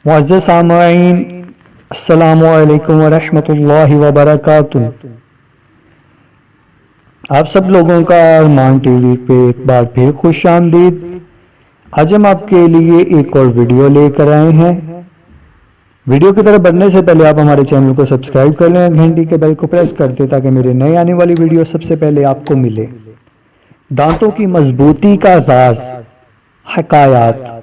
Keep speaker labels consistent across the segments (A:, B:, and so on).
A: معزز سامعین، السلام علیکم ورحمۃ اللہ وبرکاتہ۔ آپ سب لوگوں کا ارمان ٹی وی پہ ایک بار پھر خوش آمدید۔ آج ہم آپ کے لیے ایک اور ویڈیو لے کر آئے ہیں۔ ویڈیو کی طرف بڑھنے سے پہلے آپ ہمارے چینل کو سبسکرائب کر لیں، گھنٹی کے بیل کو پریس کر دیں تاکہ میرے نئے آنے والی ویڈیو سب سے پہلے آپ کو ملے۔ دانتوں کی مضبوطی کا راز، حکایات۔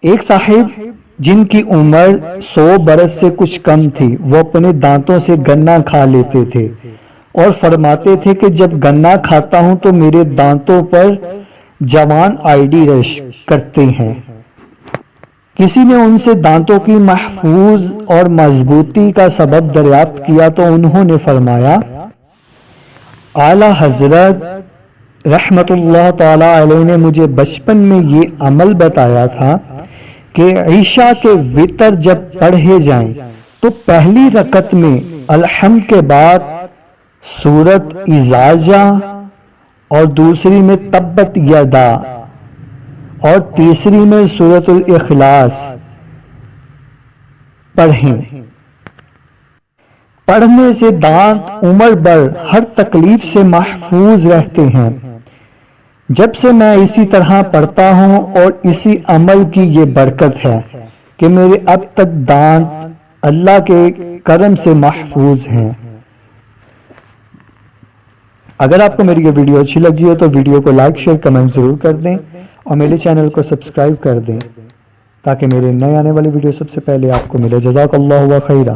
A: ایک صاحب جن کی عمر 100 برس سے کچھ کم تھی، وہ اپنے دانتوں سے گنا کھا لیتے تھے اور فرماتے تھے کہ جب گنا کھاتا ہوں تو میرے دانتوں پر جوان آئیڈی رش کرتے ہیں۔ کسی نے ان سے دانتوں کی محفوظ اور مضبوطی کا سبب دریافت کیا تو انہوں نے فرمایا، اعلیٰ حضرت رحمت اللہ تعالی علیہ نے مجھے بچپن میں یہ عمل بتایا تھا کہ عشاء کے وتر جب پڑھے جائیں تو پہلی رکعت میں الحمد کے بعد سورت اذا جاء اور دوسری میں تبت یدا اور تیسری میں سورت الاخلاص پڑھیں۔ پڑھنے سے دانت عمر بھر ہر تکلیف سے محفوظ رہتے ہیں۔ جب سے میں اسی طرح پڑھتا ہوں اور اسی عمل کی یہ برکت ہے کہ میرے اب تک دانت اللہ کے کرم سے محفوظ ہیں۔ اگر آپ کو میری یہ ویڈیو اچھی لگی ہو تو ویڈیو کو لائک، شیئر، کمنٹ ضرور کر دیں اور میرے چینل کو سبسکرائب کر دیں تاکہ میرے نئے آنے والی ویڈیو سب سے پہلے آپ کو ملے۔ جزاک اللہ خیرہ۔